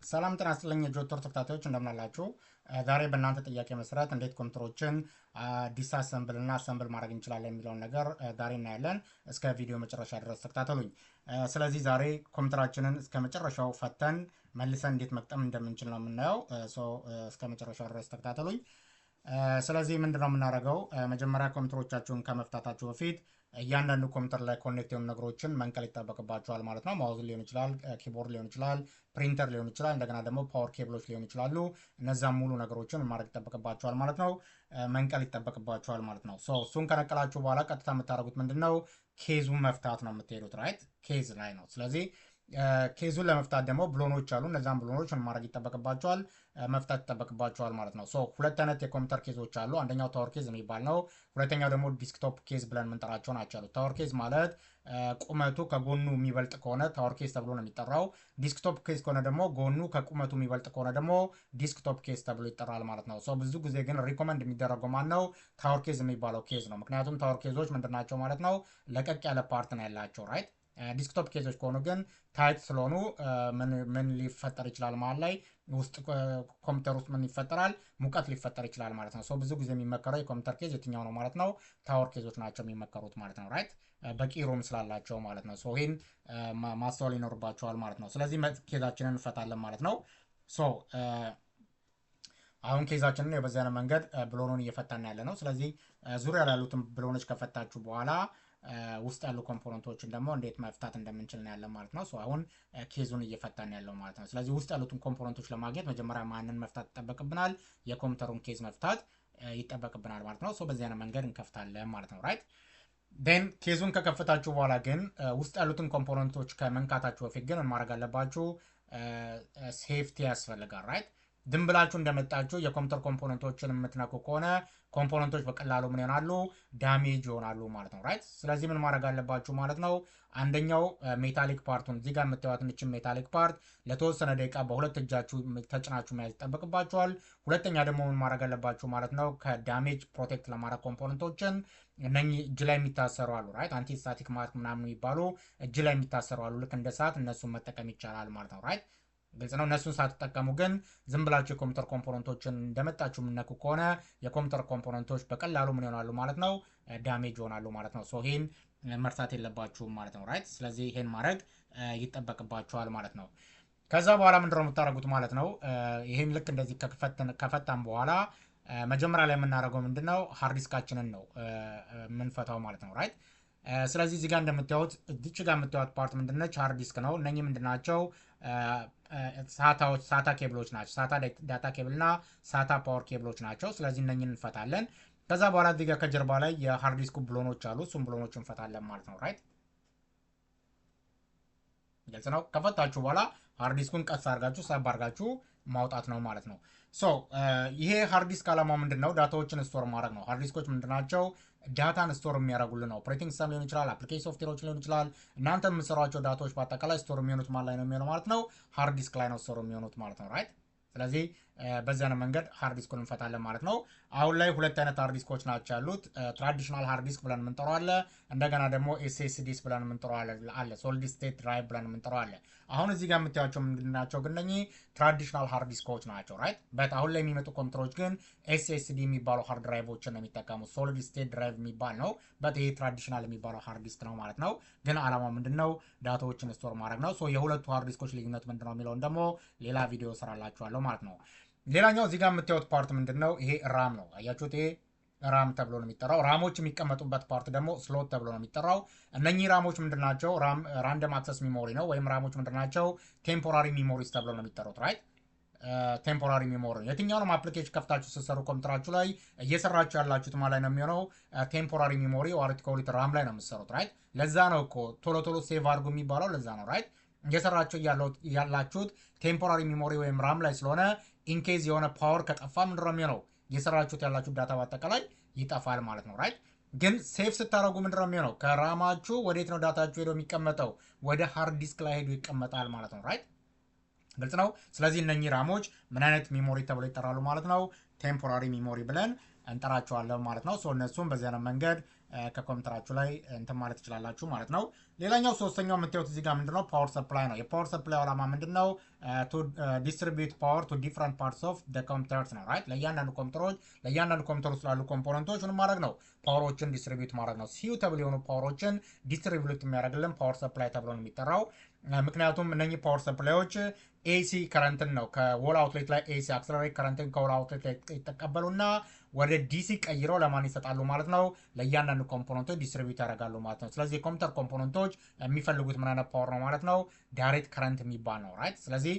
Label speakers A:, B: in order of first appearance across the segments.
A: ሰላም ጤና ይስጥልኝ የጆቶር ተከታታዮች እንደምን አላችሁ? ዛሬ በእናንተ ጥያቄ መሰረት እንዴት ኮምፒውተሮችን ዲስአሰምብል እና አሰምብል ማድረግ እንችላለን የሚለውን ነገር ዛሬ እናያለን። እስከ ቪዲዮ መጨረሻ ድረስ ተከታተሉኝ። ስለዚህ ዛሬ ኮምፒውተራችንን እስከ መጨረሻው ፈተን መልሰን እንዴት መቅጠም እንደምንችል ነው የምናየው። እስከ መጨረሻው ድረስ ተከታተሉኝ። ስለዚህ ምንድነው የምናደርገው? መጀመሪያ ኮምፒውተሮቻችሁን ከመፍታታችሁ በፊት እያንዳንዱ ኮምፒውተር ላይ ኮኔክት የሆኑ ነገሮችን መንቀል ይጠበቅባቸዋል ማለት ነው። ማውዝ ሊሆን ይችላል፣ ኪቦርድ ሊሆን ይችላል፣ ፕሪንተር ሊሆን ይችላል፣ እንደገና ደግሞ ፓወር ኬብሎች ሊሆን ይችላሉ። እነዛም ሙሉ ነገሮችን ማድረግ ይጠበቅባቸዋል ማለት ነው። መንቀል ይጠበቅባቸዋል ማለት ነው። እሱን ከነቀላችሁ በኋላ ቀጥታ የምታደርጉት ምንድን ነው? ኬዙን መፍታት ነው የምትሄዱት። ራይት ኬዝ ላይ ነው። ስለዚህ ኬዙን ለመፍታት ደግሞ ብሎኖች አሉ። እነዛም ብሎኖች ማድረግ ይጠበቅባቸዋል፣ መፍታት ይጠበቅባቸዋል ማለት ነው። ሁለት አይነት የኮምፒውተር ኬዞች አሉ። አንደኛው ታወር ኬዝ የሚባል ነው። ሁለተኛው ደግሞ ዲስክቶፕ ኬዝ ብለን የምንጠራቸው ናቸው። ታወር ኬዝ ማለት ቁመቱ ከጎኑ የሚበልጥ ከሆነ ታወር ኬዝ ተብሎ ነው የሚጠራው። ዲስክቶፕ ኬዝ ከሆነ ደግሞ ጎኑ ከቁመቱ የሚበልጥ ከሆነ ደግሞ ዲስክቶፕ ኬዝ ተብሎ ይጠራል ማለት ነው። ብዙ ጊዜ ግን ሪኮመንድ የሚደረገው ማን ነው? ታወር ኬዝ የሚባለው ኬዝ ነው። ምክንያቱም ታወር ኬዞች ምንድናቸው ማለት ነው? ለቀቅ ያለ ፓርት ነው ያላቸው። ራይት ዲስክቶፕ ኬዞች ከሆኑ ግን ታይት ስለሆኑ ምን ሊፈጠር ይችላል ማለት ላይ ውስጥ ኮምፒውተር ውስጥ ምን ይፈጠራል? ሙቀት ሊፈጠር ይችላል ማለት ነው። ብዙ ጊዜ የሚመከረው የኮምፒውተር ኬዝ የትኛው ነው ማለት ነው? ታወር ኬዞች ናቸው የሚመከሩት ማለት ነው። ራይት በቂ ሩም ስላላቸው ማለት ነው። ይህን ማስተዋል ይኖርባቸዋል ማለት ነው። ስለዚህ ኬዛችንን እንፈታለን ማለት ነው። አሁን ኬዛችንን የበዛነ መንገድ ብሎኑን እየፈታን ያለ ነው። ስለዚህ ዙሪያ ያሉትን ብሎኖች ከፈታችሁ በኋላ ውስጥ ያሉ ኮምፖነንቶችን ደግሞ እንዴት መፍታት እንደምንችል ነው ያለን ማለት ነው። አሁን ኬዙን እየፈታን ያለው ማለት ነው። ስለዚህ ውስጥ ያሉትን ኮምፖነንቶች ለማግኘት መጀመሪያ ማንን መፍታት ይጠበቅብናል? የኮምፒውተሩን ኬዝ መፍታት ይጠበቅብናል ማለት ነው። በዚህ አይነት መንገድ እንከፍታለን ማለት ነው። ራይት ን ኬዙን ከከፈታችሁ በኋላ ግን ውስጥ ያሉትን ኮምፖነንቶች ከመንካታችሁ በፊት ግን ማድረግ አለባችሁ? ሴፍቲ ያስፈልጋል። ራይት ዝም ብላችሁ እንደመጣችሁ የኮምፒውተር ኮምፖነንቶችን የምትነኩ ከሆነ ኮምፖነንቶች በቀላሉ ምን ይሆናሉ? ዳሜጅ ይሆናሉ ማለት ነው። ራይት ስለዚህ ምን ማድረግ አለባችሁ ማለት ነው? አንደኛው ሜታሊክ ፓርቱን እዚህ ጋር የምታዩትን እችን ሜታሊክ ፓርት ለተወሰነ ደቂቃ በሁለት እጃችሁ ተጭናችሁ መያዝ ይጠበቅባችኋል። ሁለተኛ ደግሞ ምን ማድረግ አለባችሁ ማለት ነው? ከዳሜጅ ፕሮቴክት ለማድረግ ኮምፖነንቶችን እነኚህ እጅ ላይ የሚታሰሩ አሉ። ራይት አንቲ ስታቲክ ማስክ ምናምን የሚባሉ እጅ ላይ የሚታሰሩ አሉ። ልክ እንደ ሰዓት እነሱን መጠቀም ይቻላል ማለት ነው። ራይት ግልጽ ነው። እነሱን ሳትጠቀሙ ግን ዝም ብላችሁ የኮምፒውተር ኮምፖነንቶችን እንደመጣችሁ የምነኩ ከሆነ የኮምፒውተር ኮምፖነንቶች በቀላሉ ምን ይሆናሉ ማለት ነው? ዳሜጅ ይሆናሉ ማለት ነው። ይሄን መርሳት የለባችሁም ማለት ነው። ራይት ስለዚህ ይሄን ማድረግ ይጠበቅባችኋል ማለት ነው። ከዛ በኋላ ምንድነው የምታደርጉት ማለት ነው? ይሄን ልክ እንደዚህ ከፈታን በኋላ መጀመሪያ ላይ የምናደርገው ምንድነው? ሃርዲስካችንን ነው የምንፈታው ማለት ነው። ራይት ስለዚህ እዚህ ጋር እንደምታዩት እዚች ጋር የምታዩት ፓርት ምንድነች? ሃርድ ዲስክ ነው። እነኚህ ምንድናቸው? ሳታ ኬብሎች ናቸው። ሳታ ዳታ ኬብል እና ሳታ ፓወር ኬብሎች ናቸው። ስለዚህ እነኚህን እንፈታለን። ከዛ በኋላ እዚህ ጋር ከጀርባ ላይ የሃርድ ዲስኩ ብሎኖች አሉ። እሱም ብሎኖች እንፈታለን ማለት ነው። ራይት ግልጽ ነው። ከፈታችሁ በኋላ ሃርድ ዲስኩን ቀስ አድርጋችሁ ሳብ አድርጋችሁ ማውጣት ነው ማለት ነው። ይሄ ሃርድ ዲስክ ዓላማው ምንድን ነው? ዳታዎችን ስቶር ማድረግ ነው። ሃርድ ዲስኮች ምንድናቸው? ዳታን ስቶር የሚያደርጉልን ነው። ኦፕሬቲንግ ሲስተም ሊሆን ይችላል፣ አፕሊኬሽን ሶፍትዌሮች ሊሆን ይችላል። እናንተ የምትሰሯቸው ዳታዎች በአጠቃላይ ስቶር የሚሆኑት ማን ላይ ነው የሚሆነው ማለት ነው? ሃርድ ዲስክ ላይ ነው ስቶር የሚሆኑት ማለት ነው። ራይት ስለዚህ በዚያ መንገድ ሃርድ ዲስኩን እንፈታለን ማለት ነው። አሁን ላይ ሁለት አይነት ሃርድ ዲስኮች ናቸው ያሉት። ትራዲሽናል ሃርድ ዲስክ ብለን የምንጠራው አለ። እንደገና ደግሞ ኤስኤስዲስ ብለን የምንጠራው አለ። ሶሊድ ስቴት ድራይቭ ብለን የምንጠራው አለ። አሁን እዚህ ጋር የምታያቸው ምንድናቸው? ግን እነኚህ ትራዲሽናል ሃርድ ዲስኮች ናቸው። ራይት አሁን ላይ የሚመጡ ኮምፒውተሮች ግን ኤስኤስዲ የሚባሉ ሃርድ ድራይቮችን ነው የሚጠቀሙት። ሶሊድ ስቴት ድራይቭ የሚባል ነው። ይሄ ትራዲሽናል የሚባለው ሃርድ ዲስክ ነው ማለት ነው። ግን አላማው ምንድነው? ዳታዎችን ስቶር ማድረግ ነው። የሁለቱ ሃርድ ዲስኮች ልዩነት ምንድነው የሚለውን ደግሞ ሌላ ቪዲዮ ሰራላችኋለሁ ማለት ነው። ሌላኛው እዚህ ጋር የምታዩት ፓርት ምንድነው? ይሄ ራም ነው። አያችሁት? ይሄ ራም ተብሎ ነው የሚጠራው። ራሞች የሚቀመጡበት ፓርት ደግሞ ስሎት ተብሎ ነው የሚጠራው። እነኚህ ራሞች ምንድናቸው? ራንደም አክሰስ ሚሞሪ ነው። ወይም ራሞች ምንድናቸው? ቴምፖራሪ ሚሞሪስ ተብሎ ነው የሚጠሩት። ራይት ቴምፖራሪ ሚሞሪ የትኛውንም አፕሊኬሽን ከፍታችሁ ስትሰሩ ኮምፒውተራችሁ ላይ እየሰራችሁ ያላችሁት ማለት ላይ ነው የሚሆነው ቴምፖራሪ ሚሞሪ ኦርቲኮሊት ራም ላይ ነው የምትሰሩት። ራይት ለዛ ነው እኮ ቶሎ ሴቭ አድርጉ የሚባለው ለዛ ነው። ራይት እየሰራችሁ ያላችሁት ቴምፖራሪ ሚሞሪ ወይም ራም ላይ ስለሆነ ኢንኬዝ የሆነ ፓወር ከጠፋ ምንድነው የሚሆነው? እየሰራችሁት ያላችሁት ዳታ በአጠቃላይ ይጠፋል ማለት ነው። ራይት ግን ሴፍ ስታደርጉ ምንድነው የሚሆነው? ከራማችሁ ወዴት ነው ዳታችሁ ሄዶ የሚቀመጠው? ወደ ሃርድ ዲስክ ላይ ሄዶ ይቀመጣል ማለት ነው። ራይት ግልጽ ነው። ስለዚህ እነኚህ ራሞች ምን አይነት ሚሞሪ ተብሎ ይጠራሉ ማለት ነው? ቴምፖራሪ ሚሞሪ ብለን እንጠራቸዋለን ማለት ነው። እነሱም በዚህ አይነት መንገድ ከኮምፒውተራችሁ ላይ እንትን ማለት ትችላላችሁ ማለት ነው። ሌላኛው ሶስተኛው የምታዩት እዚህ ጋር ምንድነው ፓወር ሰፕላይ ነው። የፓወር ሰፕላይ ዓላማ ምንድነው? ቱ ዲስትሪቢዩት ፓወር ቱ ዲፍረንት ፓርትስ ኦፍ ደ ኮምፒውተርስ ነው ራይት። ለእያንዳንዱ ኮምፒውተር ውስጥ ላሉ ኮምፖነንቶች ምን ማድረግ ነው? ፓወሮችን ዲስትሪቢዩት ማድረግ ነው። ሲዩተብል የሆኑ ፓወሮችን ዲስትሪቢዩት የሚያደርግልን ፓወር ሰፕላይ ተብሎ ነው የሚጠራው። ምክንያቱም እነኚህ ፓወር ሰፕላዮች ኤሲ ከረንትን ነው ከወል አውትሌት ላይ ኤሲ አክሰለሬት ከረንትን ከወል አውትሌት ላይ ይጠቀበሉና ወደ ዲሲ ቀይረው ለማን ይሰጣሉ ማለት ነው? ለእያንዳንዱ ኮምፖነንቶች ዲስትሪቢዩት ያደርጋሉ ማለት ነው። ስለዚህ የኮምፒውተር ኮምፖነንቶች የሚፈልጉት ምን አይነት ፓወር ነው ማለት ነው? ዳይሬክት ከረንት የሚባል ነው ራይት። ስለዚህ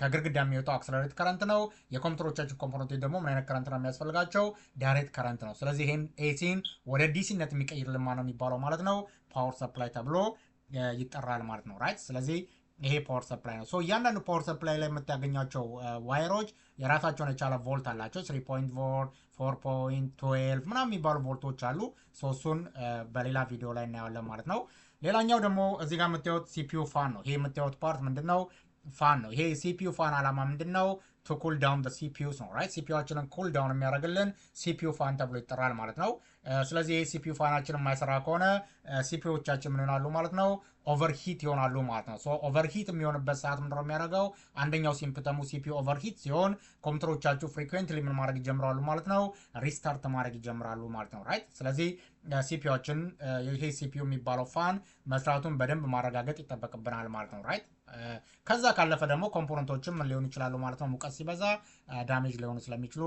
A: ከግድግዳ የሚወጣው አክሰለሬት ከረንት ነው። የኮምፒውተሮቻችን ኮምፖነንቶች ደግሞ ምን አይነት ከረንት ነው የሚያስፈልጋቸው? ዳይሬክት ከረንት ነው። ስለዚህ ይህን ኤሲን ወደ ዲሲነት የሚቀይርልን ማን ነው የሚባለው ማለት ነው? ፓወር ሰፕላይ ተብሎ ይጠራል ማለት ነው ራይት። ስለዚህ ይሄ ፓወር ሰፕላይ ነው። ሶ እያንዳንዱ ፓወር ሰፕላይ ላይ የምታገኛቸው ዋይሮች የራሳቸውን የቻለ ቮልት አላቸው። 3 ቮልት፣ 4.12 ምናምን የሚባሉ ቮልቶች አሉ። ሶ እሱን በሌላ ቪዲዮ ላይ እናየዋለን ማለት ነው። ሌላኛው ደግሞ እዚህ ጋር የምታዩት ሲፒዩ ፋን ነው። ይሄ የምታዩት ፓርት ምንድን ነው? ፋን ነው። ይሄ ሲፒዩ ፋን ዓላማ ምንድን ነው? ቱ ኩል ዳውን ሲፒዩስ ነው ራይት። ሲፒዩችንን ኩል ዳውን የሚያደርግልን ሲፒዩ ፋን ተብሎ ይጠራል ማለት ነው። ስለዚህ ይህ ሲፒዩ ፋናችን የማይሰራ ከሆነ ሲፒዩዎቻችን ምን ይሆናሉ ማለት ነው? ኦቨርሂት ይሆናሉ ማለት ነው። ሶ ኦቨርሂት የሚሆንበት ሰዓት ምንድነው የሚያደርገው? አንደኛው ሲምፕተሙ ሲፒዩ ኦቨርሂት ሲሆን ኮምፒውተሮቻችሁ ፍሪኩዌንትሊ ምን ማድረግ ይጀምራሉ ማለት ነው? ሪስታርት ማድረግ ይጀምራሉ ማለት ነው ራይት። ስለዚህ ሲፒዩችን ይሄ ሲፒዩ የሚባለው ፋን መስራቱን በደንብ ማረጋገጥ ይጠበቅብናል ማለት ነው ራይት። ከዛ ካለፈ ደግሞ ኮምፖነንቶችም ምን ሊሆኑ ይችላሉ ማለት ነው? ሙቀት ሲበዛ ዳሜጅ ሊሆኑ ስለሚችሉ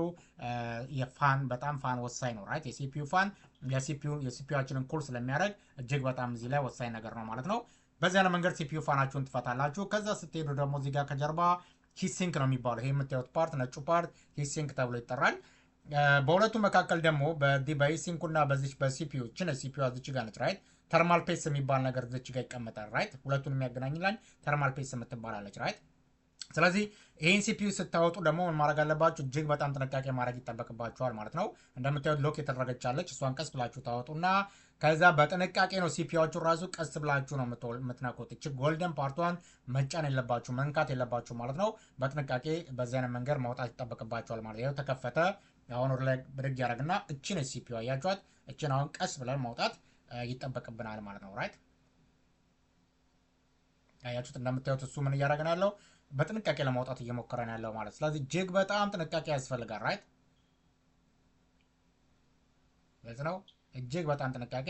A: የፋን በጣም ፋን ወሳኝ ነው ራይት። የሲፒዩ ፋን የሲፒዩችንን ኩል ስለሚያደርግ እጅግ በጣም እዚህ ላይ ወሳኝ ነገር ነው ማለት ነው። በዚያ መንገድ ሲፒዩ ፋናችሁን ትፈታላችሁ። ከዛ ስትሄዱ ደግሞ እዚህ ጋር ከጀርባ ሂትሲንክ ነው የሚባለው። ይሄ የምታዩት ፓርት ነጩ ፓርት ሂትሲንክ ተብሎ ይጠራል። በሁለቱ መካከል ደግሞ በሂትሲንኩና በዚች በሲፒዩ ሲፒዩ እዚች ጋር ነች ራይት። ተርማል ፔስ የሚባል ነገር እዚች ጋር ይቀመጣል ራይት። ሁለቱን የሚያገናኝላኝ ተርማል ፔስ የምትባላለች ራይት። ስለዚህ ይህን ሲፒዩ ስታወጡ ደግሞ ምን ማድረግ አለባችሁ? እጅግ በጣም ጥንቃቄ ማድረግ ይጠበቅባችኋል ማለት ነው። እንደምታዩት ሎክ የተደረገቻለች እሷን ቀስ ብላችሁ ታወጡና ከዛ በጥንቃቄ ነው ሲፒዩዎቹን ራሱ ቀስ ብላችሁ ነው የምትነኩት። እቺ ጎልደን ፓርቷን መጫን የለባችሁ መንካት የለባችሁ ማለት ነው። በጥንቃቄ በዚህ አይነት መንገድ ማውጣት ይጠበቅባችኋል ማለት ነው። ተከፈተ። አሁን ወደ ላይ ብድግ ያደረግና እቺን ሲፒዩ አያችኋት? እቺን አሁን ቀስ ብለን ማውጣት ይጠበቅብናል ማለት ነው ራይት። አያችሁት? እንደምታዩት እሱ ምን እያደረገን ያለው በጥንቃቄ ለማውጣት እየሞከረን ያለው ማለት። ስለዚህ እጅግ በጣም ጥንቃቄ ያስፈልጋል ራይት። ግልጽ ነው። እጅግ በጣም ጥንቃቄ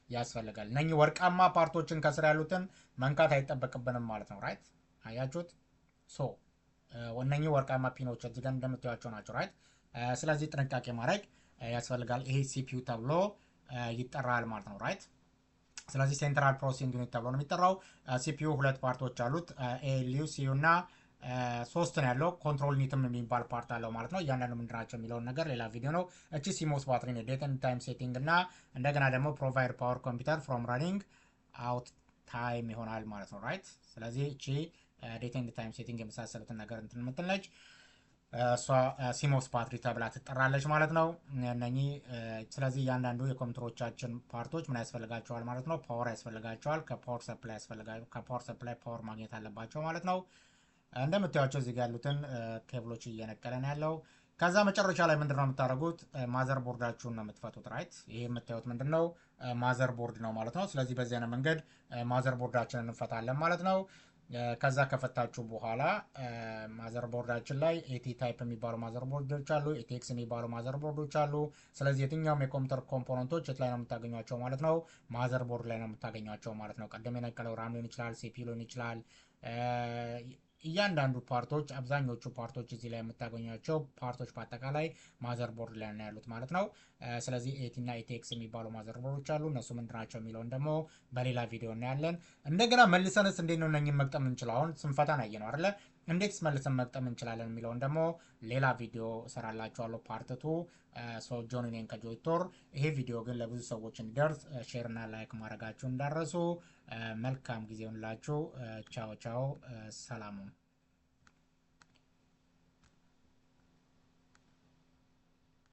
A: ያስፈልጋል። እነኚህ ወርቃማ ፓርቶችን ከስር ያሉትን መንካት አይጠበቅብንም ማለት ነው ራይት። አያችሁት? ሶ እነኚህ ወርቃማ ፒኖች እዚህ ጋር እንደምታዩቸው ናቸው ራይት። ስለዚህ ጥንቃቄ ማድረግ ያስፈልጋል። ይሄ ሲፒዩ ተብሎ ይጠራል ማለት ነው ራይት። ስለዚህ ሴንትራል ፕሮሰሲንግ ዩኒት ተብሎ ነው የሚጠራው። ሲፒዩ ሁለት ፓርቶች አሉት። ኤልዩ ሲዩ እና ሶስት ነው ያለው። ኮንትሮል ዩኒትም የሚባል ፓርት አለው ማለት ነው። እያንዳንዱ ምንድን ናቸው የሚለውን ነገር ሌላ ቪዲዮ ነው። እቺ ሲሞስ ባትሪ ነው ዴት ኤንድ ታይም ሴቲንግ እና እንደገና ደግሞ ፕሮቫይድ ፓወር ኮምፒውተር ፍሮም ራኒንግ አውት ታይም ይሆናል ማለት ነው ራይት። ስለዚህ እቺ ዴት ኤንድ ታይም ሴቲንግ የመሳሰሉትን ነገር እንትን የምትል ነች። እሷ ሲሞስ ባትሪ ተብላ ትጠራለች ማለት ነው እነኚህ። ስለዚህ እያንዳንዱ የኮምፒውተሮቻችን ፓርቶች ምን ያስፈልጋቸዋል ማለት ነው? ፓወር ያስፈልጋቸዋል። ከፓወር ሰፕላይ ፓወር ማግኘት አለባቸው ማለት ነው። እንደምታዩቸው እዚህ ጋር ያሉትን ኬብሎች እየነቀለን ያለው። ከዛ መጨረሻ ላይ ምንድነው የምታደርጉት? ማዘር ቦርዳችሁን ነው የምትፈቱት ራይት። ይሄ የምታዩት ምንድነው? ማዘር ቦርድ ነው ማለት ነው። ስለዚህ በዚህ አይነት መንገድ ማዘር ቦርዳችንን እንፈታለን ማለት ነው። ከዛ ከፈታችሁ በኋላ ማዘር ቦርዳችን ላይ ኤቲ ታይፕ የሚባሉ ማዘር ቦርዶች አሉ፣ ኤቲኤክስ የሚባሉ ማዘር ቦርዶች አሉ። ስለዚህ የትኛውም የኮምፒውተር ኮምፖነንቶች የት ላይ ነው የምታገኟቸው ማለት ነው? ማዘር ቦርድ ላይ ነው የምታገኟቸው ማለት ነው። ቀደም የነቀለው ራም ሊሆን ይችላል፣ ሲፒዩ ሊሆን ይችላል። እያንዳንዱ ፓርቶች አብዛኞቹ ፓርቶች እዚህ ላይ የምታገኟቸው ፓርቶች በአጠቃላይ ማዘር ቦርድ ላይ ነው ያሉት ማለት ነው። ስለዚህ ኤቲ እና ኤቲኤክስ የሚባሉ ማዘር ቦርዶች አሉ። እነሱ ምንድን ናቸው የሚለውን ደግሞ በሌላ ቪዲዮ እናያለን። እንደገና መልሰንስ እንዴት ነው እነኝን መግጠም እንችለው? አሁን ስንፈታ ናየ ነው አይደለ? እንዴትስ መልሰን መግጠም እንችላለን የሚለውን ደግሞ ሌላ ቪዲዮ እሰራላችኋለሁ ፓርትቱ። ጆን ኔን ከጆይቶር። ይሄ ቪዲዮ ግን ለብዙ ሰዎች እንዲደርስ ሼር እና ላይክ ማድረጋችሁ እንዳረሱ። መልካም ጊዜ ይሁንላችሁ። ቻው ቻው። ሰላሙን